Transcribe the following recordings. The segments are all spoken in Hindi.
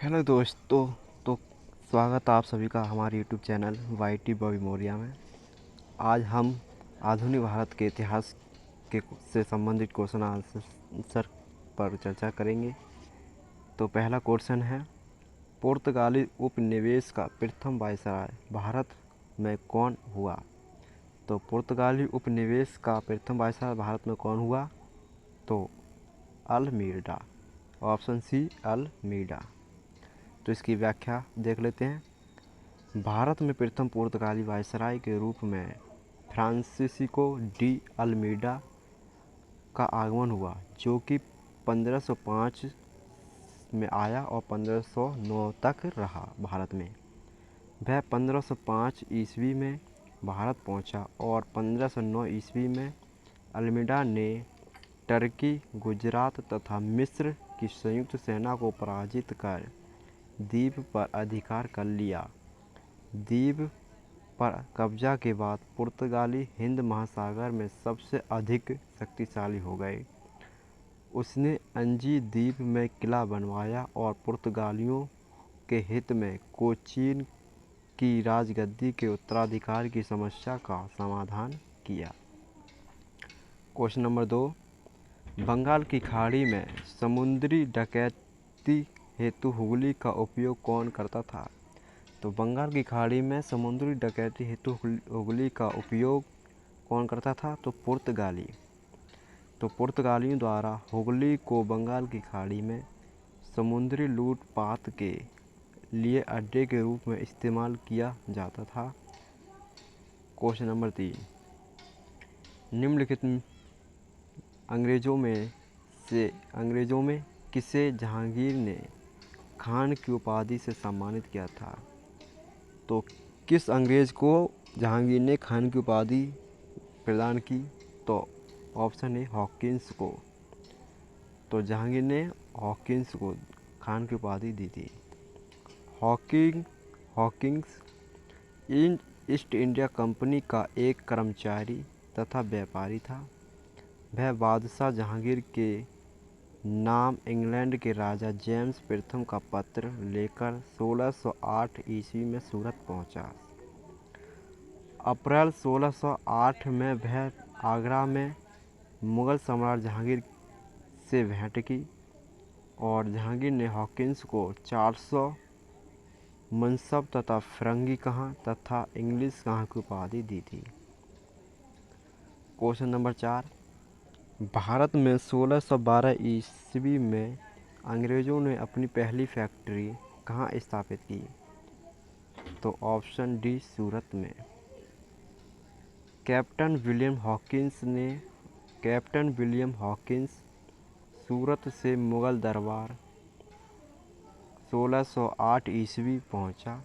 हेलो दोस्तों। तो स्वागत है आप सभी का हमारे YouTube channel YT Bobby Maurya में। आज हम आधुनिक भारत के इतिहास के से संबंधित क्वेश्चन आंसर पर चर्चा करेंगे। तो पहला क्वेश्चन है, पुर्तगाली उपनिवेश का प्रथम वायसराय भारत में कौन हुआ? तो पुर्तगाली उपनिवेश का प्रथम वायसराय भारत में कौन हुआ? तो अल्मीडा। Option C Almeida. तो इसकी व्याख्या देख लेते हैं। भारत में प्रथम पुर्तगाली वायसराय के रूप में फ्रांसिस्को डी अल्मीडा का आगमन हुआ, जो कि 1505 में आया और 1509 तक रहा भारत में। वह 1505 ईस्वी में भारत पहुंचा और 1509 ईस्वी में अल्मीडा ने टर्की, गुजरात तथा मिस्र की संयुक्त सेना को पराजित कर द्वीप पर अधिकार कर लिया। द्वीप पर कब्जा के बाद पुर्तगाली हिंद महासागर में सबसे अधिक शक्तिशाली हो गए। उसने अंजी द्वीप में किला बनवाया और पुर्तगालियों के हित में कोचीन की राजगद्दी के उत्तराधिकार की समस्या का समाधान किया। क्वेश्चन नंबर 2, बंगाल की खाड़ी में समुद्री डकैती हेतु हुगली का उपयोग कौन करता था? तो बंगाल की खाड़ी में समुद्री डकैती हेतु हुगली का उपयोग कौन करता था? तो पुर्तगाली। तो पुर्तगालियों द्वारा हुगली को बंगाल की खाड़ी में समुद्री लूटपाट के लिए अड्डे के रूप में इस्तेमाल किया जाता था। क्वेश्चन नंबर 3, निम्नलिखित अंग्रेजों में किसे जहांगीर ने खान की उपाधि से सम्मानित किया था? तो किस अंग्रेज को जहांगीर ने खान की उपाधि प्रदान की? तो ऑप्शन ए हॉकिंस को। तो जहांगीर ने हॉकिंस को खान की उपाधि दी थी। हॉकिंस ईस्ट इंडिया कंपनी का एक कर्मचारी तथा व्यापारी था। वह बादशाह जहांगीर के नाम इंग्लैंड के राजा जेम्स प्रथम का पत्र लेकर 1608 ईस्वी में सूरत पहुंचा। अप्रैल 1608 में वह आगरा में मुगल सम्राट जहांगीर से भेंट की और जहांगीर ने हॉकिंस को 400 मनसब तथा फिरंगी कहाँ तथा इंग्लिश कहाँ की उपाधि दी थी। क्वेश्चन नंबर 4, भारत में 1612 ईस्वी में अंग्रेज़ों ने अपनी पहली फैक्ट्री कहाँ स्थापित की? तो ऑप्शन डी सूरत में। कैप्टन विलियम हॉकिंस सूरत से मुगल दरबार 1608 ईस्वी पहुंचा,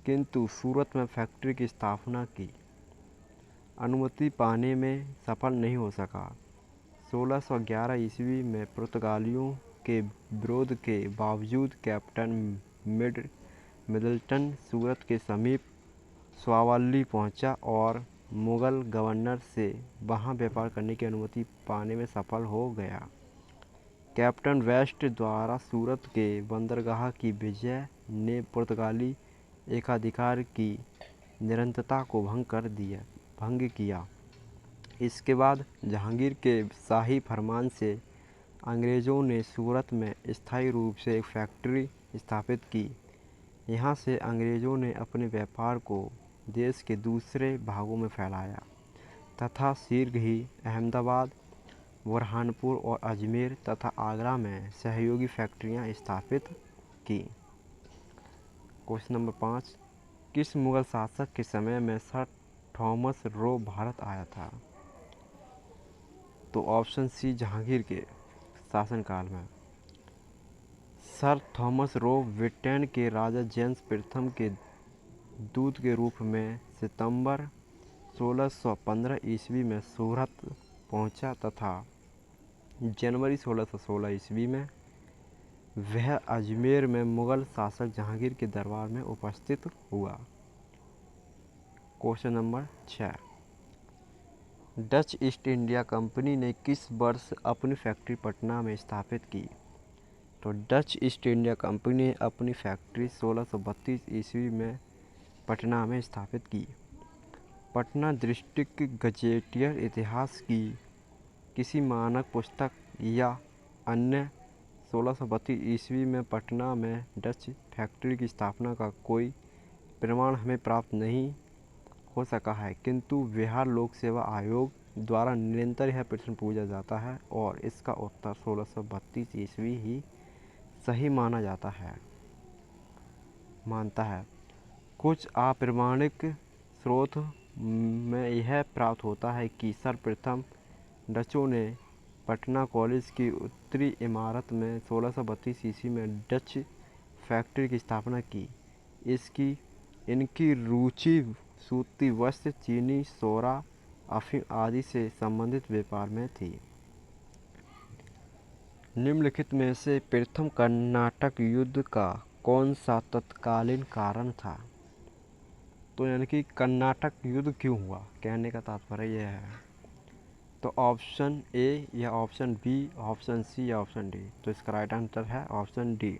किंतु सूरत में फैक्ट्री की स्थापना की अनुमति पाने में सफल नहीं हो सका। 1611 ईस्वी में पुर्तगालियों के विरोध के बावजूद कैप्टन मिडलटन सूरत के समीप स्वावली पहुंचा और मुगल गवर्नर से वहां व्यापार करने की अनुमति पाने में सफल हो गया। कैप्टन वेस्ट द्वारा सूरत के बंदरगाह की विजय ने पुर्तगाली एकाधिकार की निरंतरता को भंग किया। इसके बाद जहांगीर के शाही फरमान से अंग्रेज़ों ने सूरत में स्थायी रूप से एक फैक्ट्री स्थापित की। यहाँ से अंग्रेज़ों ने अपने व्यापार को देश के दूसरे भागों में फैलाया तथा शीघ्र ही अहमदाबाद, बुरहानपुर और अजमेर तथा आगरा में सहयोगी फैक्ट्रियाँ स्थापित की। क्वेश्चन नंबर 5, किस मुगल शासक के समय में सर थॉमस रो भारत आया था? तो ऑप्शन सी जहांगीर के शासनकाल में। सर थॉमस रो ब्रिटेन के राजा जेम्स प्रथम के दूत के रूप में सितंबर 1615 ईस्वी में सूरत पहुंचा तथा जनवरी 1616 ईस्वी में वह अजमेर में मुगल शासक जहांगीर के दरबार में उपस्थित हुआ। Question number 6, Dutch east India company ने किस वर्ष अपनी फैक्ट्री पटना में स्थापित की? तो डच ईस्ट इंडिया कंपनी ने अपनी फैक्ट्री 1632 ईस्वी में पटना में स्थापित की। पटना डिस्ट्रिक्ट गजेटियर इतिहास की किसी मानक पुस्तक या अन्य 1632 ईस्वी में पटना में डच फैक्ट्री की स्थापना का कोई प्रमाण हमें प्राप्त नहीं हो सका है, किंतु बिहार लोक सेवा आयोग द्वारा निरंतर यह प्रश्न पूछा जाता है और इसका उत्तर 1632 ईस्वी ही सही मानता है। कुछ अप्रमाणिक स्रोत में यह प्राप्त होता है कि सर्वप्रथम डचों ने पटना कॉलेज की उत्तरी इमारत में 1632 ईस्वी में डच फैक्ट्री की स्थापना की। इनकी रुचि सूती वस्त्र, चीनी, सोरा, अफीम आदि से संबंधित व्यापार में थी। निम्नलिखित में से प्रथम कर्नाटक युद्ध का कौन सा तत्कालीन कारण था? तो यानी कि कर्नाटक युद्ध क्यों हुआ, कहने का तात्पर्य यह है। तो ऑप्शन ए या ऑप्शन बी, ऑप्शन सी या ऑप्शन डी। तो इसका राइट आंसर है ऑप्शन डी,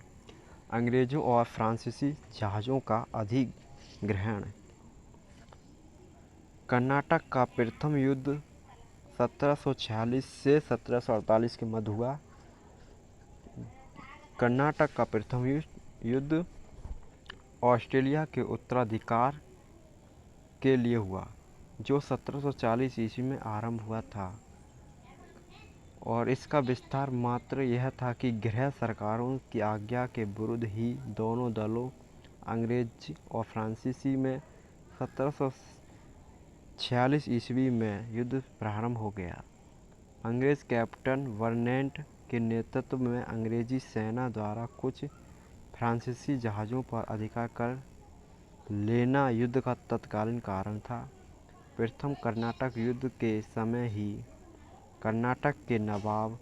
अंग्रेजों और फ्रांसीसी जहाज़ों का अधिग्रहण। कर्नाटक का प्रथम युद्ध 1746 से 1748 के मध्य हुआ। कर्नाटक का प्रथम युद्ध ऑस्ट्रेलिया के उत्तराधिकार के लिए हुआ, जो 1740 ईस्वी में आरंभ हुआ था, और इसका विस्तार मात्र यह था कि गृह सरकारों की आज्ञा के विरुद्ध ही दोनों दलों अंग्रेज और फ्रांसीसी में 1746 ईस्वी में युद्ध प्रारंभ हो गया। अंग्रेज कैप्टन वर्नेट के नेतृत्व में अंग्रेजी सेना द्वारा कुछ फ्रांसीसी जहाज़ों पर अधिकार कर लेना युद्ध का तत्कालीन कारण था। प्रथम कर्नाटक युद्ध के समय ही कर्नाटक के नवाब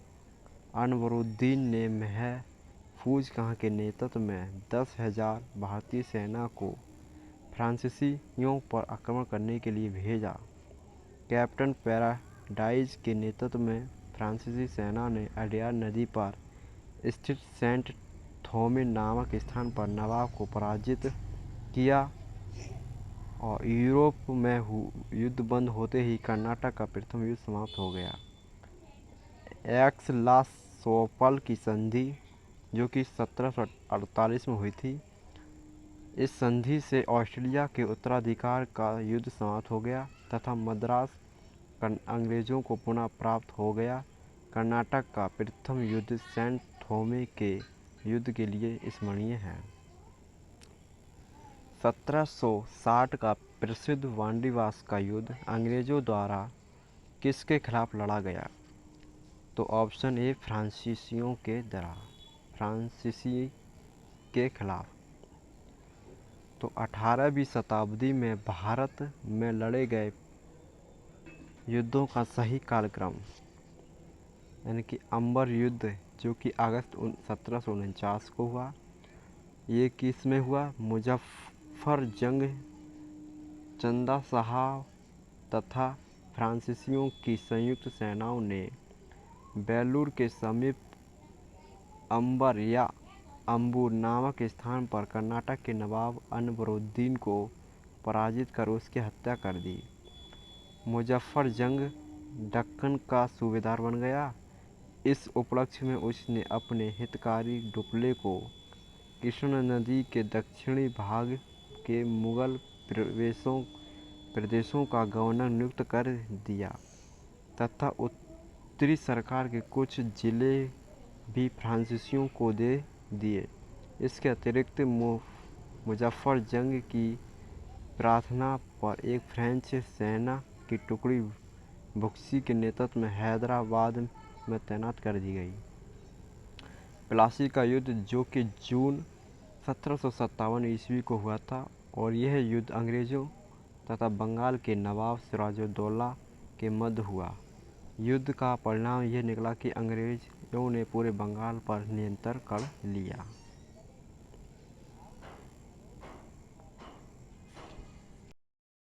अनवरुद्दीन ने महफूज खां के नेतृत्व में 10,000 भारतीय सेना को फ्रांसीसियों पर आक्रमण करने के लिए भेजा। कैप्टन पैराडाइज के नेतृत्व में फ्रांसीसी सेना ने अडयार नदी पर स्थित सेंट थोमे नामक स्थान पर नवाब को पराजित किया, और यूरोप में युद्ध बंद होते ही कर्नाटक का प्रथम युद्ध समाप्त हो गया। एक्स-ला-चैपल की संधि, जो कि 1748 में हुई थी, इस संधि से ऑस्ट्रेलिया के उत्तराधिकार का युद्ध समाप्त हो गया तथा मद्रास अंग्रेजों को पुनः प्राप्त हो गया। कर्नाटक का प्रथम युद्ध सेंट थोमे के युद्ध के लिए स्मरणीय है। 1760 का प्रसिद्ध वांडीवास का युद्ध अंग्रेजों द्वारा किसके खिलाफ लड़ा गया? तो ऑप्शन ए, फ्रांसीसी के खिलाफ। तो 18वीं शताब्दी में भारत में लड़े गए युद्धों का सही कालक्रम, यानी कि अंबर युद्ध, जो कि अगस्त 1749 को हुआ, ये किस में हुआ? मुजफ्फर जंग चंदा साहब तथा फ्रांसीसियों की संयुक्त सेनाओं ने बेलूर के समीप अंबर या अंबूर नामक स्थान पर कर्नाटक के नवाब अनवरुद्दीन को पराजित कर उसकी हत्या कर दी। मुजफ्फर जंग दक्कन का सूबेदार बन गया। इस उपलक्ष्य में उसने अपने हितकारी डुप्ले को कृष्णा नदी के दक्षिणी भाग के मुगल प्रदेशों का गवर्नर नियुक्त कर दिया तथा उत्तरी सरकार के कुछ जिले भी फ्रांसीसियों को दे दिए। इसके अतिरिक्त मुजफ्फर जंग की प्रार्थना पर एक फ्रेंच सेना की टुकड़ी बुक्सी के नेतृत्व में हैदराबाद में तैनात कर दी गई। प्लासी का युद्ध, जो कि जून 1757 ईस्वी को हुआ था, और यह युद्ध अंग्रेज़ों तथा बंगाल के नवाब सिराजुद्दौला के मध्य हुआ। युद्ध का परिणाम यह निकला कि अंग्रेज़ों ने पूरे बंगाल पर नियंत्रण कर लिया।